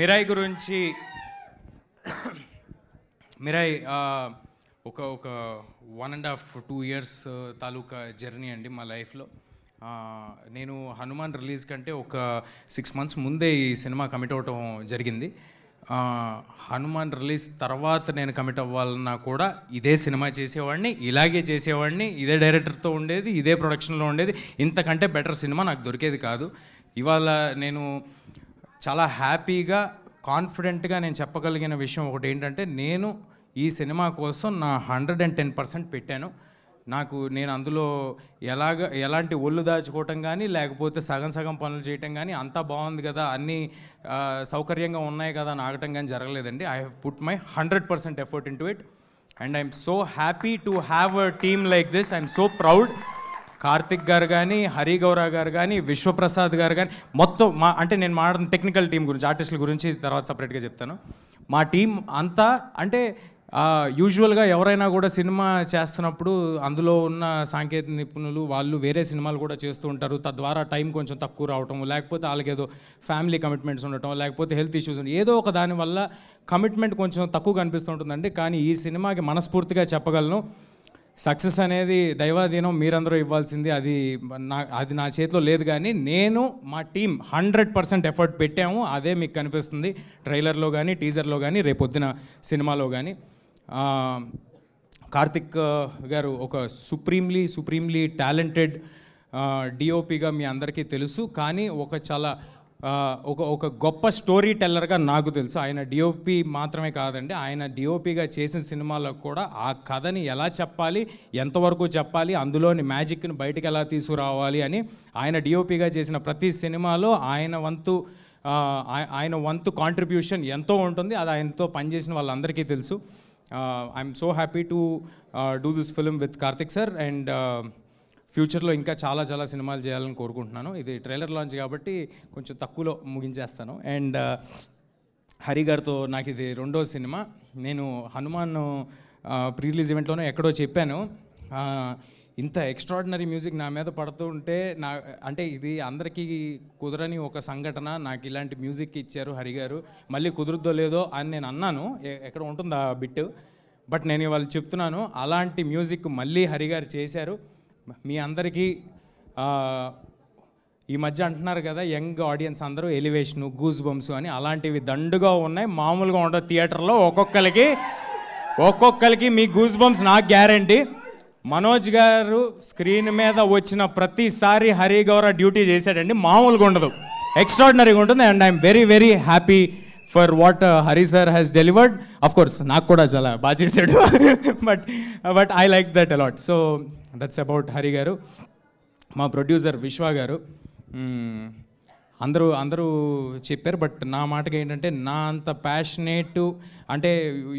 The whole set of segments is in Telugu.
మిరాయి గురించి మిరాయి ఒక 1.5-2 ఇయర్స్ తాలూకా జర్నీ అండి మా లైఫ్లో. నేను హనుమాన్ రిలీజ్ కంటే ఒక 6 months ముందే ఈ సినిమా కమిట్ అవ్వటం జరిగింది. హనుమాన్ రిలీజ్ తర్వాత నేను కమిట్ అవ్వాలన్నా కూడా ఇదే సినిమా చేసేవాడిని, ఇలాగే చేసేవాడిని, ఇదే డైరెక్టర్తో ఉండేది, ఇదే ప్రొడక్షన్లో ఉండేది. ఇంతకంటే బెటర్ సినిమా నాకు దొరికేది కాదు. ఇవాళ నేను చాలా హ్యాపీగా కాన్ఫిడెంట్గా నేను చెప్పగలిగిన విషయం ఒకటి ఏంటంటే, నేను ఈ సినిమా కోసం నా 110% పెట్టాను. నేను అందులో ఎలాంటి ఒళ్ళు దాచుకోవటం కానీ, లేకపోతే సగం పనులు చేయటం కానీ, అంతా బాగుంది కదా, అన్నీ సౌకర్యంగా ఉన్నాయి కదా అని ఆగటం కానీ జరగలేదండి. I have put my 100% effort into it and I'm so happy to have a team like this. I'm so proud. Karthik garu కానీ, హరి గౌరా గారు కానీ, విశ్వప్రసాద్ గారు కానీ, మొత్తం నేను మాట్లాడిన టెక్నికల్ టీం గురించి, ఆర్టిస్టుల గురించి తర్వాత సపరేట్గా చెప్తాను. మా టీం అంతా అంటే యూజువల్గా ఎవరైనా కూడా సినిమా చేస్తున్నప్పుడు అందులో ఉన్న సాంకేతిక నిపుణులు వాళ్ళు వేరే సినిమాలు కూడా చేస్తూ ఉంటారు. తద్వారా టైం కొంచెం తక్కువ రావటం, లేకపోతే వాళ్ళకి ఏదో ఫ్యామిలీ కమిట్మెంట్స్ ఉండటం, లేకపోతే హెల్త్ ఇష్యూస్ ఏదో ఒక దానివల్ల కమిట్మెంట్ కొంచెం తక్కువ కనిపిస్తుంటుందండి. కానీ ఈ సినిమాకి మనస్ఫూర్తిగా చెప్పగలను, సక్సెస్ అనేది దైవాధీనం, మీరందరూ ఇవ్వాల్సింది. అది నా చేతిలో లేదు. కానీ మా టీం 100% ఎఫర్ట్ పెట్టాము. అదే మీకు కనిపిస్తుంది ట్రైలర్లో కానీ, టీజర్లో కానీ, రేపొద్దున సినిమాలో కానీ. కార్తిక్ గారు ఒక సుప్రీంలీ టాలెంటెడ్ డిఓపిగా మీ అందరికీ తెలుసు. కానీ ఒక గొప్ప స్టోరీ టెల్లర్గా నాకు తెలుసు. ఆయన డిఓపి మాత్రమే కాదండి, ఆయన డిఓపిగా చేసిన సినిమాలకు కూడా ఆ కథని ఎలా చెప్పాలి, ఎంతవరకు చెప్పాలి, అందులోని మ్యాజిక్ని బయటికి ఎలా తీసుకురావాలి అని ఆయన డిఓపిగా చేసిన ప్రతి సినిమాలో ఆయన వంతు కాంట్రిబ్యూషన్ ఎంతో ఉంటుంది. అది ఆయనతో పనిచేసిన వాళ్ళందరికీ తెలుసు. I'm so happy to do this film with Karthik sir and ఫ్యూచర్లో ఇంకా చాలా సినిమాలు చేయాలని కోరుకుంటున్నాను. ఇది ట్రైలర్ లాంచ్ కాబట్టి కొంచెం తక్కువలో ముగించేస్తాను. అండ్ హరి గారితో నాకు ఇది 2వ సినిమా. నేను హనుమాన్ ప్రీ రిలీజ్ ఈవెంట్లోనే ఎక్కడో చెప్పాను, ఇంత ఎక్స్ట్రాడినరీ మ్యూజిక్ నా మీద పడుతూ ఉంటే అంటే ఇది అందరికీ కుదరని ఒక సంఘటన. నాకు ఇలాంటి మ్యూజిక్ ఇచ్చారు హరి గారు, మళ్ళీ కుదురుద్దో లేదో అని నేను అన్నాను. ఎక్కడ ఉంటుంది ఆ బిట్, బట్ నేను ఇవాళ చెప్తున్నాను, అలాంటి మ్యూజిక్ మళ్ళీ హరి గారు చేశారు. మీ అందరికీ ఈ మధ్య అంటున్నారు కదా యంగ్ ఆడియన్స్ అందరూ ఎలివేషను, గూస్ బంప్స్ అని, అలాంటివి దండుగా ఉన్నాయి. మామూలుగా ఉండదు. థియేటర్లో ఒక్కొక్కరికి మీ గూస్ బంప్స్ నాకు గ్యారంటీ. మనోజ్ గారు స్క్రీన్ మీద వచ్చిన ప్రతిసారి హరి గౌర డ్యూటీ చేశాడండి, మామూలుగా ఉండదు, ఎక్స్ట్రాడినరీగా ఉంటుంది. And I'm very happy for what Hari sir has delivered. Of course నాకు కూడా చాలా బాగా చేశాడు, but I like that a lot. So that's about Hari గారు. మా ప్రొడ్యూసర్ విశ్వ గారు, అందరూ చెప్పారు, బట్ నా మాటకి ఏంటంటే, నా అంత ప్యాషనేట్ అంటే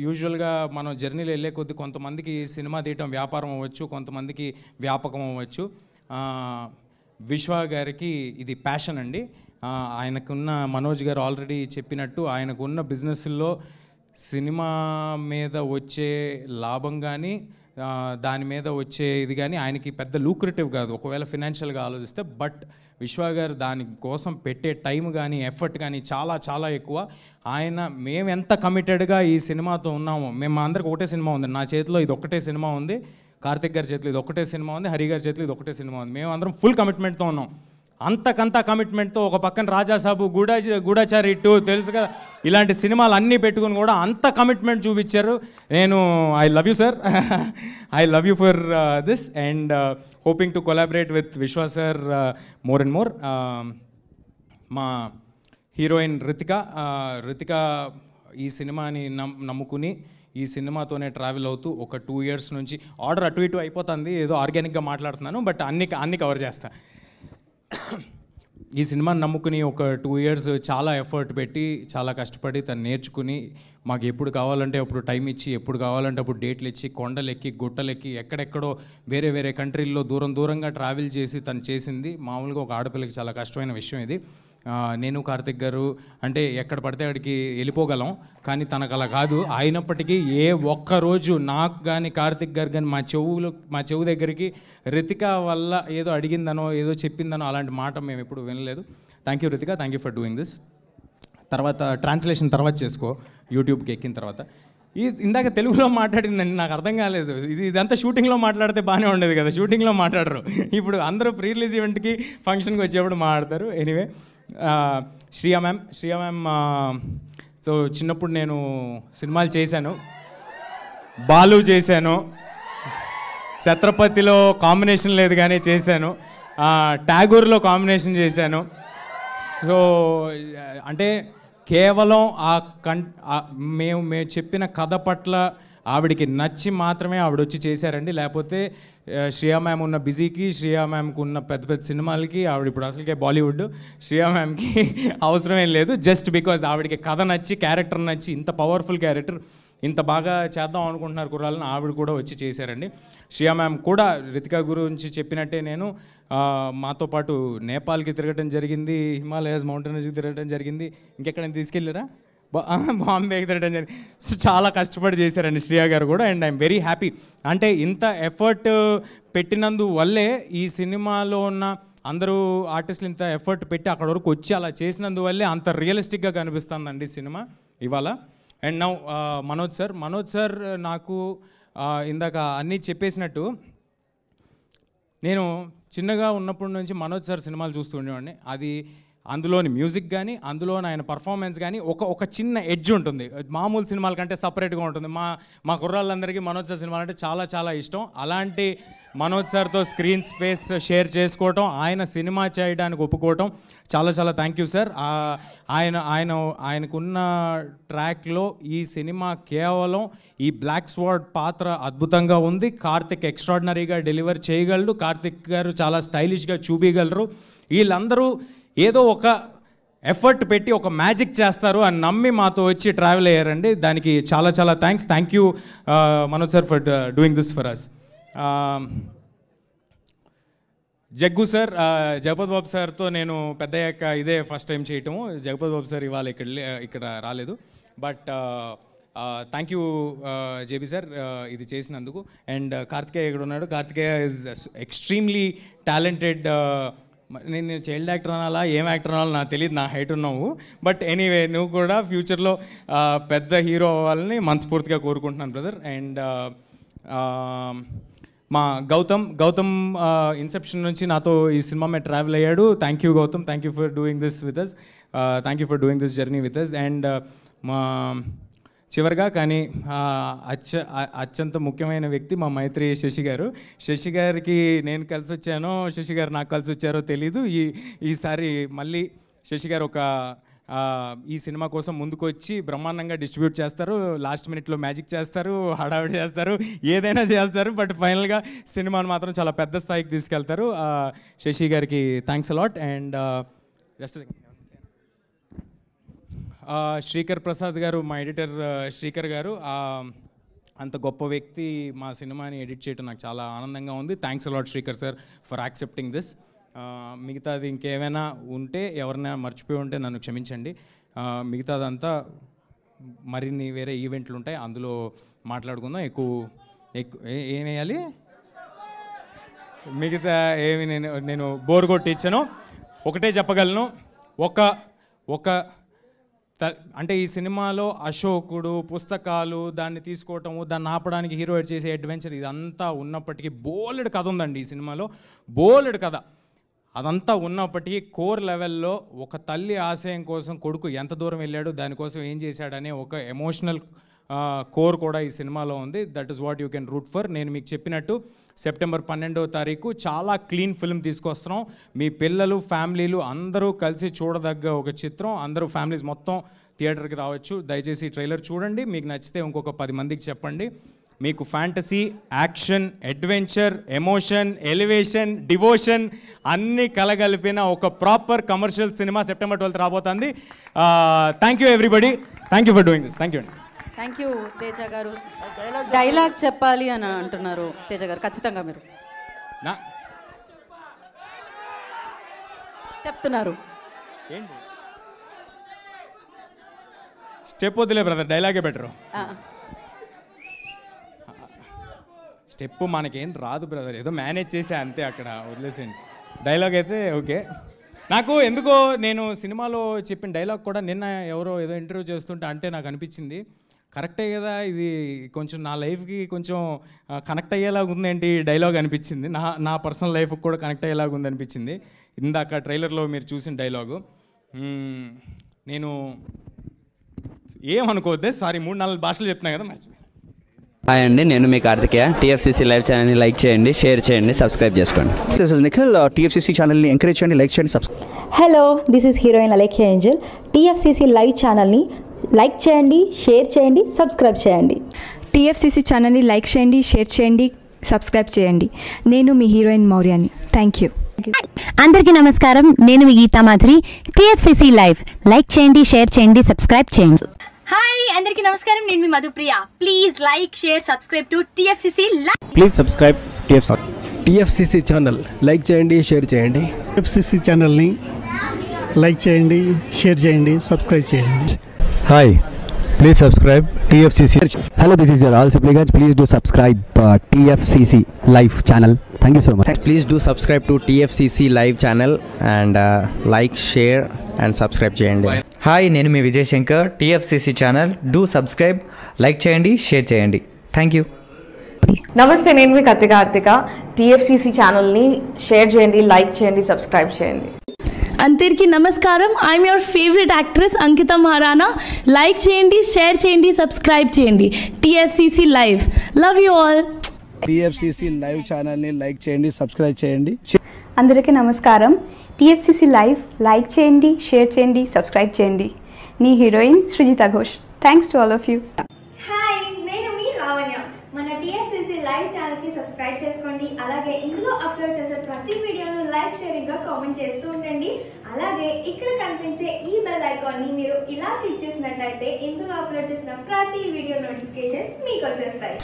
యూజువల్గా మనం జర్నీలో వెళ్ళే కొద్దీ కొంతమందికి సినిమా తీయటం వ్యాపారం అవ్వచ్చు, కొంతమందికి వ్యాపకం అవ్వచ్చు. విశ్వ గారికి ఇది ప్యాషన్ అండి. ఆయనకున్న, మనోజ్ గారు ఆల్రెడీ చెప్పినట్టు, ఆయనకున్న బిజినెస్లో సినిమా మీద వచ్చే లాభం కానీ, దాని మీద వచ్చే ఇది కానీ ఆయనకి పెద్ద లూక్రేటివ్ కాదు ఒకవేళ ఫినాన్షియల్గా ఆలోచిస్తే. బట్ విశ్వ గారు దానికోసం పెట్టే టైం కానీ, ఎఫర్ట్ కానీ చాలా ఎక్కువ. మేము ఎంత కమిటెడ్గా ఈ సినిమాతో ఉన్నామో, మేము అందరికి ఒకటే సినిమా ఉంది, నా చేతిలో ఇది ఒకటే సినిమా ఉంది, కార్తిక్ గారి చేతిలో ఇది ఒకటే సినిమా ఉంది, హరి గారి చేతిలో ఇది ఒకటే సినిమా ఉంది. మేము అందరం ఫుల్ కమిట్మెంట్తో ఉన్నాం. అంతకంతా కమిట్మెంట్తో ఒక పక్కన రాజాసాబు, గూఢచారి 2 తెలుసు కదా, ఇలాంటి సినిమాలు అన్నీ పెట్టుకుని కూడా అంత కమిట్మెంట్ చూపించారు. I love you sir, I love you for this and hoping to collaborate with విశ్వ సార్ మోర్ అండ్ మోర్. మా హీరోయిన్ రితిక ఈ సినిమాని నమ్ముకుని ఈ సినిమాతోనే ట్రావెల్ అవుతూ ఒక 2 years నుంచి, ఆర్డర్ అటు ఇటు అయిపోతుంది, ఏదో ఆర్గానిక్గా మాట్లాడుతున్నాను, బట్ అన్ని కవర్ చేస్తాను. ఈ సినిమాని నమ్ముకుని ఒక 2 years చాలా ఎఫర్ట్ పెట్టి, చాలా కష్టపడి తను నేర్చుకుని, మాకు ఎప్పుడు కావాలంటే అప్పుడు టైం ఇచ్చి, ఎప్పుడు కావాలంటే అప్పుడు డేట్లు ఇచ్చి, కొండలెక్కి గుట్టలెక్కి ఎక్కడెక్కడో వేరే కంట్రీల్లో దూరంగా ట్రావెల్ చేసి తను చేసింది. మామూలుగా ఒక ఆడపిల్లకి చాలా కష్టమైన విషయం ఇది. నేను కార్తిక్ గారు అంటే ఎక్కడ పడితే అక్కడికి వెళ్ళిపోగలం, కానీ తనకు అలా కాదు. అయినప్పటికీ ఏ ఒక్కరోజు నాకు కానీ, కార్తిక్ గారు కానీ మా చెవు దగ్గరికి రితిక వల్ల ఏదో అడిగిందనో, ఏదో చెప్పిందనో అలాంటి మాట మేము ఎప్పుడు వినలేదు. Thank you Ritika, thank you for doing this. తర్వాత ట్రాన్స్లేషన్ తర్వాత చేసుకో యూట్యూబ్కి ఎక్కిన తర్వాత. ఇందాక తెలుగులో మాట్లాడిందండి, నాకు అర్థం కాలేదు. ఇదంతా షూటింగ్లో మాట్లాడితే బాగానే ఉండేది కదా, షూటింగ్లో మాట్లాడరు. ఇప్పుడు అందరూ ప్రీ రిలీజ్ ఈవెంట్కి ఫంక్షన్కి వచ్చేప్పుడు మాట్లాడతారు. ఎనీవే, శ్రియా మ్యామ్ తో చిన్నప్పుడు నేను సినిమాలు చేశాను. బాలు చేశాను, ఛత్రపతిలో కాంబినేషన్ లేదు కానీ చేశాను, ట్యాగూర్లో కాంబినేషన్ చేశాను. సో అంటే కేవలం మేము చెప్పిన కథ పట్ల ఆవిడికి నచ్చి మాత్రమే ఆవిడ వచ్చి చేశారండి. లేకపోతే శ్రియా మ్యామ్ ఉన్న బిజీకి, శ్రియా మ్యామ్కి ఉన్న పెద్ద పెద్ద సినిమాలకి, ఆవిడ ఇప్పుడు అసలుకే బాలీవుడ్, శ్రియా మ్యామ్కి అవసరమేం లేదు. జస్ట్ బికాజ్ ఆవిడకి కథ నచ్చి, క్యారెక్టర్ నచ్చి, ఇంత పవర్ఫుల్ క్యారెక్టర్ ఇంత బాగా చేద్దాం అనుకుంటున్నారు కుర్రాళ్ళని, ఆవిడ కూడా వచ్చి చేశారండి. శ్రియా మ్యామ్ కూడా రితికా గురించి చెప్పినట్టే నేను మాతో పాటు నేపాల్కి తిరగడం జరిగింది, హిమాలయాస్ మౌంటైన్స్కి తిరగడం జరిగింది, ఇంకెక్కడైనా తీసుకెళ్ళారా, బాంబేకి తిరగడం జరిగింది. సో చాలా కష్టపడి చేశారండి శ్రియా గారు కూడా. And I'm very happy. అంటే ఇంత ఎఫర్ట్ పెట్టినందువల్లే ఈ సినిమాలో ఉన్న అందరూ ఆర్టిస్టులు ఇంత ఎఫర్ట్ పెట్టి అక్కడ వరకు వచ్చి అలా చేసినందువల్లే అంత రియలిస్టిక్గా కనిపిస్తుందండి సినిమా ఇవాళ. అండ్ నౌ మనోజ్ సార్ నాకు ఇందాక అన్నీ చెప్పేసినట్టు, నేను చిన్నగా ఉన్నప్పటి నుంచి మనోజ్ సార్ సినిమాలు చూస్తూ ఉండేవాడిని. అది అందులోని మ్యూజిక్ కానీ, అందులోని ఆయన పర్ఫార్మెన్స్ కానీ ఒక చిన్న ఎడ్జ్ ఉంటుంది, మామూలు సినిమాల కంటే సపరేట్గా ఉంటుంది. మా కుర్రాళ్ళందరికీ మనోజ్ సార్ సినిమాలు అంటే చాలా చాలా ఇష్టం. అలాంటి మనోజ్ సార్తో స్క్రీన్ స్పేస్ షేర్ చేసుకోవటం, ఆయన సినిమా చేయడానికి ఒప్పుకోవటం చాలా చాలా థ్యాంక్ యూ సార్. ఆయనకున్న ట్రాక్లో ఈ సినిమా కేవలం ఈ బ్లాక్ స్వార్డ్ పాత్ర అద్భుతంగా ఉంది. కార్తిక్ ఎక్స్ట్రాడినరీగా డెలివర్ చేయగలడు, కార్తిక్ గారు చాలా స్టైలిష్గా చూపించగలరు. వీళ్ళందరూ ఏదో ఒక ఎఫర్ట్ పెట్టి ఒక మ్యాజిక్ చేస్తారు అని నమ్మి మాతో వచ్చి ట్రావెల్ అయ్యారండి. దానికి చాలా చాలా thank you Manoj sir for doing this for us. Jaggu sir, Jagapathi Babu సార్తో నేను పెద్దయ్యాక ఇదే ఫస్ట్ టైం చేయటము. జగపతి బాబు సార్ ఇవాళ ఇక్కడ రాలేదు, but thank you JB sir ఇది చేసినందుకు. అండ్ కార్తికేయ ఇక్కడ ఉన్నాడు. Karthikeya is extremely talented. నేను చైల్డ్ యాక్టర్ అనాలా, ఏం యాక్టర్ అనాలో నాకు తెలియదు, నా హైట్ ఉన్నావు. బట్ ఎనీవే, నువ్వు కూడా ఫ్యూచర్లో పెద్ద హీరో అవ్వాలని మనస్ఫూర్తిగా కోరుకుంటున్నాను బ్రదర్. అండ్ మా గౌతమ్ ఇన్సెప్షన్ నుంచి నాతో ఈ సినిమా మీద ట్రావెల్ అయ్యాడు. Thank you Gautam, thank you for doing this with us, thank you for doing this journey with us. And మా చివరిగా కానీ అత్యంత ముఖ్యమైన వ్యక్తి మా మైత్రి శశి గారు. శశి గారికి నేను కలిసి వచ్చానో, శశి గారు నాకు కలిసి వచ్చారో తెలీదు. ఈసారి మళ్ళీ శశి గారు ఈ సినిమా కోసం ముందుకు వచ్చి బ్రహ్మాండంగా డిస్ట్రిబ్యూట్ చేస్తారు, లాస్ట్ మినిట్లో మ్యాజిక్ చేస్తారు, హడావిడి చేస్తారు, ఏదైనా చేస్తారు. బట్ ఫైనల్గా సినిమాను మాత్రం చాలా పెద్ద స్థాయికి తీసుకెళ్తారు. శశి గారికి thanks a lot. And just Srikar Prasad గారు, మా ఎడిటర్ శ్రీకర్ గారు, అంత గొప్ప వ్యక్తి మా సినిమాని ఎడిట్ చేయడం నాకు చాలా ఆనందంగా ఉంది. Thanks a lot Srikar sir for accepting this. మిగతాది ఇంకేమైనా ఉంటే, ఎవరైనా మర్చిపోయి ఉంటే నన్ను క్షమించండి. మిగతాదంతా మరిన్ని వేరే ఈవెంట్లు ఉంటాయి, అందులో మాట్లాడుకుందాం. ఏం వేయాలి, మిగతా ఏమి నేను బోర్ కొట్టి ఇచ్చాను. ఒకటే చెప్పగలను, అంటే ఈ సినిమాలో అశోకుడు, పుస్తకాలు, దాన్ని తీసుకోవటము, దాన్ని ఆపడానికి హీరో చేసే అడ్వెంచర్, ఇదంతా ఉన్నప్పటికీ బోలెడు కథ ఉందండి ఈ సినిమాలో, బోలెడు కథ. అదంతా ఉన్నప్పటికీ కోర్ లెవెల్లో ఒక తల్లి ఆశయం కోసం కొడుకు ఎంత దూరం వెళ్ళాడు, దానికోసం ఏం చేశాడనే ఒక ఎమోషనల్ కోర్ కూడా ఈ సినిమాలో ఉంది. That is what you can root for. నేను మీకు చెప్పినట్టు సెప్టెంబర్ 12వ తారీఖు చాలా క్లీన్ ఫిల్మ్ తీసుకొస్తున్నాం. మీ పిల్లలు, ఫ్యామిలీలు అందరూ కలిసి చూడదగ్గ ఒక చిత్రం. అందరూ ఫ్యామిలీస్ మొత్తం థియేటర్కి రావచ్చు. దయచేసి ట్రైలర్ చూడండి, మీకు నచ్చితే ఇంకొక 10 మందికి చెప్పండి. మీకు fantasy, action, adventure, emotion, elevation, devotion అన్నీ కలగలిపిన ఒక proper commercial cinema September 12th రాబోతుంది. Thank you everybody, thank you for doing this. Thank you అండి. థ్యాంక్ యూ తేజ గారు. డైలాగ్ చెప్పాలి అని అంటున్నారు తేజ గారు, ఖచ్చితంగా మీరు చెప్తున్నారు. ఏంటి స్టెప్ వద్దులే బ్రదర్, డైలాగే బెటరు. స్టెప్ మనకేం రాదు బ్రదర్, ఏదో మేనేజ్ చేసే అంతే, అక్కడ వదిలేసేయండి. డైలాగ్ అయితే ఓకే. నాకు ఎందుకో నేను సినిమాలో చెప్పిన డైలాగ్ కూడా నిన్న ఎవరో ఏదో ఇంటర్వ్యూ చేస్తుంటే అంటే నాకు అనిపించింది కరెక్టే కదా, ఇది కొంచెం నా లైఫ్కి కొంచెం కనెక్ట్ అయ్యేలాగా ఉందేంటి డైలాగ్ అనిపించింది. నా పర్సనల్ లైఫ్కి కూడా కనెక్ట్ అయ్యేలాగా ఉంది అనిపించింది ఇందాక ట్రైలర్లో మీరు చూసిన డైలాగు. నేను ఏమనుకోవద్దే, సారీ 3-4 భాషలు చెప్తున్నాను కదా మర్చిపోయి. హాయ్ అండి, నేను మీ కార్తికేయ. టీఎఫ్సీసీ లైవ్ ఛానల్ని లైక్ చేయండి, షేర్ చేయండి, సబ్స్క్రైబ్ చేసుకోండి. This is Nikhil. టీఎఫ్సీసీ ఛానల్ని ఎంకరేజ్ చేయండి, లైక్ చేయండి, subscribe. Hello, this is heroine Alekhya Angel. TFCC live ఛానల్ని లైక్ చేయండి, షేర్ చేయండి, సబ్స్క్రైబ్ చేయండి. టీఎఫ్సీసీ ఛానల్ని లైక్ చేయండి, షేర్ చేయండి, సబ్స్క్రైబ్ చేయండి. నేను మీ హీరోయిన్ మౌర్యాని. Thank you. అందరికీ నమస్కారం, నేను మీ Geetha Madhuri. TFCC live like చేయండి, షేర్ చేయండి, సబ్స్క్రైబ్ చేయండి. హాయ్ అందరికీ నమస్కారం, నేను మీ Madhupriya. Please like share subscribe to TFCC live. Please subscribe TFCC channel like చేయండి, షేర్ చేయండి. టీఎఫ్సీసీ ఛానల్ని లైక్ చేయండి, షేర్ చేయండి, సబ్స్క్రైబ్ చేయండి. Hi, please subscribe TFCC. Hello, this is your Rahul Sipligunj. Please do subscribe TFCC live channel. Thank you so much. Please do subscribe to TFCC live channel and like share and subscribe చేయండి. హాయ్, నేను మీ Vijay Shankar. TFCC channel do subscribe, like చేయండి, షేర్ చేయండి. Thank you. నమస్తే, నేను మీ కార్తిక. టీఎఫ్సీసీ ఛానల్ని షేర్ చేయండి, లైక్ చేయండి, సబ్స్క్రైబ్ చేయండి. అందరికీ నమస్కారం, I'm your favourite actress Ankita Maharana. Like చేయండి, షేర్ చేయండి, సబ్స్క్రైబ్ చేయండి. TFCC live, love you all. TFCC live ఛానల్ని లైక్ చేయండి, సబ్స్క్రైబ్ చేయండి. అందరికీ నమస్కారం. టీఎఫ్సీసీ లైవ్ లైక్ చేయండి, షేర్ చేయండి, సబ్స్క్రైబ్ చేయండి. నీ heroine Srujitha Ghosh. Thanks to all of you. Hi, నేను మీ లావణ్య. మన టీఎఫ్సీసీ లైవ్ ఛానల్కి సబ్స్క్రైబ్ చేసుకోండి. అలాగే ఇందులో అప్లోడ్ చేసే ప్రతి వీడియోను లైక్, షేరింగ్గా కామెంట్ చేస్తూ ఉండండి. అలాగే ఇక్కడ కనిపించే ఈ బెల్ ఐకాన్ని మీరు ఇలా క్లిక్ చేసినట్లయితే ఇందులో అప్లోడ్ చేసిన ప్రతి వీడియో నోటిఫికేషన్స్ మీకు వచ్చేస్తాయి.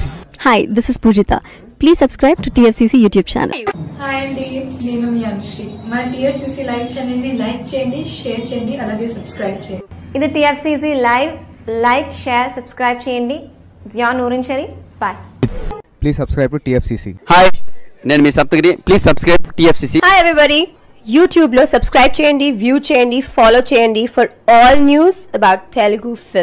Hi, this is Poojitha. Please subscribe to TFCC YouTube channel. Hi అండి, నేను మీ అనుశ్రీ. మన టీఎఫ్సీసీ లైవ్ ఛానల్ని లైక్ చేయండి, షేర్ చేయండి, అలాగే సబ్స్క్రైబ్ చేయండి. ఇది TFCC live, like share subscribe చేయండి. Zia Noorin Shari, bye. Please subscribe to TFCC. Hi, నేను మీ Saptagiri. Please subscribe TFCC. Hi everybody, యూట్యూబ్లో సబ్స్క్రైబ్ చేయండి, వ్యూ చేయండి, ఫాలో చేయండి for all news about Telugu film.